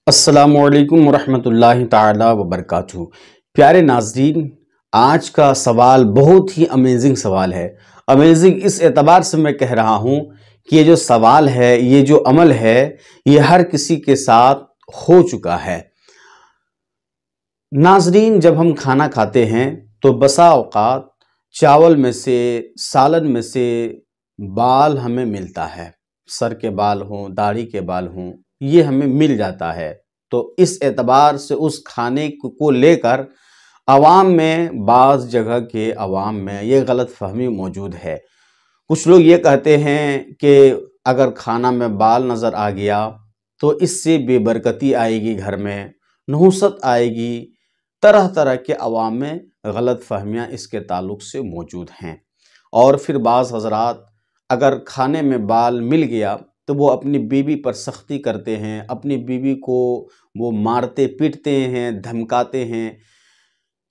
السلام علیکم ورحمۃ اللہ تعالی وبرکاتہ۔ پیارے ناظرین، آج کا سوال بہت ہی امیزنگ سوال ہے۔ امیزنگ اس اعتبار سے میں کہہ رہا ہوں کہ یہ جو سوال ہے، یہ جو عمل ہے، یہ ہر کسی کے ساتھ ہو چکا ہے۔ ناظرین، جب ہم کھانا کھاتے ہیں تو بسا اوقات چاول میں سے، سالن میں سے بال ہمیں ملتا ہے، سر کے بال ہوں، داڑھی کے بال ہوں، یہ ہمیں مل جاتا ہے۔ تو اس اعتبار سے اس کھانے کو لے کر عوام میں، بعض جگہ کے عوام میں یہ غلط فہمی موجود ہے۔ کچھ لوگ یہ کہتے ہیں کہ اگر کھانا میں بال نظر آ گیا تو اس سے بے برکتی آئے گی، گھر میں نحوست آئے گی۔ طرح طرح کے عوام میں غلط فہمیاں اس کے تعلق سے موجود ہیں۔ اور پھر بعض حضرات اگر کھانے میں بال مل گیا تو وہ اپنی بیوی پر سختی کرتے ہیں، اپنی بیوی کو وہ مارتے پیٹتے ہیں، دھمکاتے ہیں۔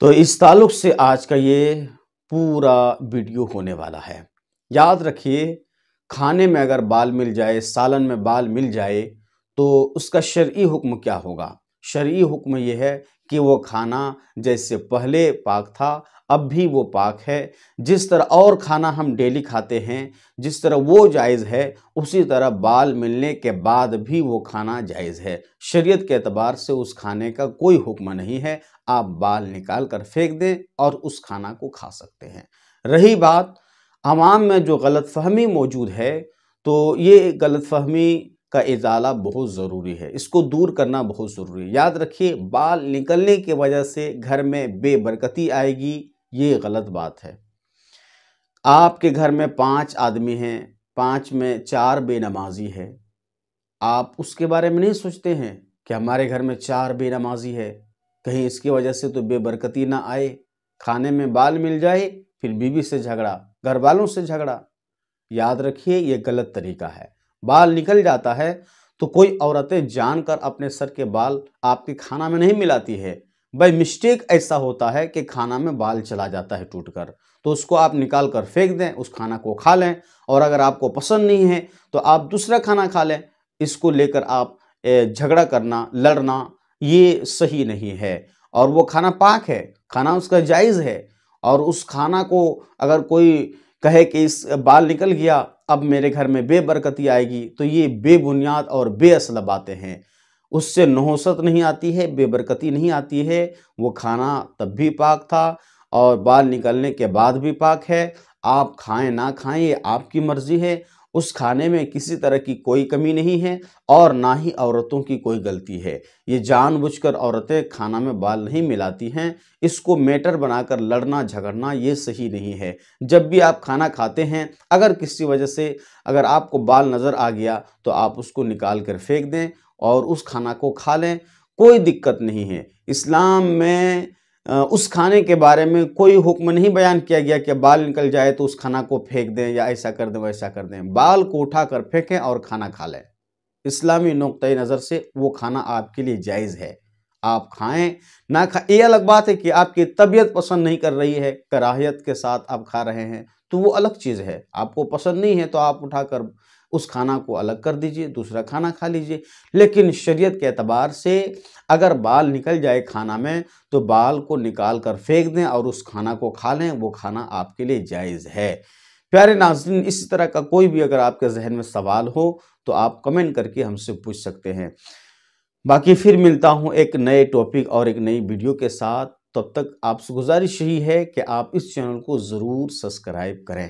تو اس تعلق سے آج کا یہ پورا ویڈیو ہونے والا ہے۔ یاد رکھیے، کھانے میں اگر بال مل جائے، سالن میں بال مل جائے تو اس کا شرعی حکم کیا ہوگا؟ شرعی حکم یہ ہے کہ وہ کھانا جیسے پہلے پاک تھا اب بھی وہ پاک ہے۔ جس طرح اور کھانا ہم ڈیلی کھاتے ہیں، جس طرح وہ جائز ہے، اسی طرح بال ملنے کے بعد بھی وہ کھانا جائز ہے۔ شریعت کے اعتبار سے اس کھانے کا کوئی حکم نہیں ہے، آپ بال نکال کر پھینک دیں اور اس کھانا کو کھا سکتے ہیں۔ رہی بات عوام میں جو غلط فہمی موجود ہے، تو یہ غلط فہمی کا ازالہ بہت ضروری ہے، اس کو دور کرنا بہت ضروری ہے۔ یاد رکھیے، بال نکلنے کی وجہ سے گھر میں بے برکتی آئے گی، یہ غلط بات ہے۔ آپ کے گھر میں 5 آدمی ہیں، 5 میں 4 بے نمازی ہے، آپ اس کے بارے میں نہیں سوچتے ہیں کہ ہمارے گھر میں 4 بے نمازی ہے، کہیں اس کی وجہ سے تو بے برکتی نہ آئے، کھانے میں بال مل جائے پھر بیوی سے جھگڑا، گھر والوں سے جھگڑا۔ یاد رکھیے، یہ غلط طریقہ ہے۔ بال نکل جاتا ہے تو کوئی عورتیں جان کر اپنے سر کے بال آپ کے کھانا میں نہیں ملاتی ہے، بائی مسٹیک ایسا ہوتا ہے کہ کھانا میں بال چلا جاتا ہے ٹوٹ کر، تو اس کو آپ نکال کر پھینک دیں، اس کھانا کو کھا لیں۔ اور اگر آپ کو پسند نہیں ہے تو آپ دوسرا کھانا کھا لیں۔ اس کو لے کر آپ جھگڑا کرنا، لڑنا، یہ صحیح نہیں ہے۔ اور وہ کھانا پاک ہے، کھانا اس کا جائز ہے۔ اور اس کھانا کو اگر کوئی کہے کہ اس بال نکل گیا اب میرے گھر میں بے برکتی آئے گی، تو یہ بے بنیاد اور بے اصل باتیں ہیں۔ اس سے نحوست نہیں آتی ہے، بے برکتی نہیں آتی ہے۔ وہ کھانا تب بھی پاک تھا اور بال نکلنے کے بعد بھی پاک ہے۔ آپ کھائیں نہ کھائیں، یہ آپ کی مرضی ہے۔ اس کھانے میں کسی طرح کی کوئی کمی نہیں ہے اور نہ ہی عورتوں کی کوئی غلطی ہے۔ یہ جان بوجھ کر عورتیں کھانا میں بال نہیں ملاتی ہیں، اس کو میٹر بنا کر لڑنا جھگڑنا یہ صحیح نہیں ہے۔ جب بھی آپ کھانا کھاتے ہیں، اگر کسی وجہ سے اگر آپ کو بال نظر آ گیا تو آپ اس کو نکال کر پھینک دیں اور اس کھانا کو کھا لیں، کوئی دقت نہیں ہے۔ اسلام میں اس کھانے کے بارے میں کوئی حکم نہیں بیان کیا گیا کہ بال نکل جائے تو اس کھانا کو پھینک دیں یا ایسا کر دیں ویسا کر دیں۔ بال کو اٹھا کر پھینکیں اور کھانا کھا لیں۔ اسلامی نقطۂ نظر سے وہ کھانا آپ کے لیے جائز ہے، آپ کھائیں نہ کھائیں۔ یہ الگ بات ہے کہ آپ کی طبیعت پسند نہیں کر رہی ہے، کراہیت کے ساتھ آپ کھا رہے ہیں، تو وہ الگ چیز ہے۔ آپ کو پسند نہیں ہے تو آپ اٹھا کر اس کھانا کو الگ کر دیجئے، دوسرا کھانا کھا لیجئے۔ لیکن شریعت کے اعتبار سے اگر بال نکل جائے کھانا میں تو بال کو نکال کر پھینک دیں اور اس کھانا کو کھا لیں، وہ کھانا آپ کے لیے جائز ہے۔ پیارے ناظرین، اس طرح کا کوئی بھی اگر آپ کے ذہن میں سوال ہو تو آپ کمنٹ کر کے ہم سے پوچھ سکتے ہیں۔ باقی پھر ملتا ہوں ایک نئے ٹاپک اور ایک نئی ویڈیو کے ساتھ۔ تب تک آپ سے گزارش یہی ہے کہ آپ اس چینل کو ضرور سبسکرائب کریں۔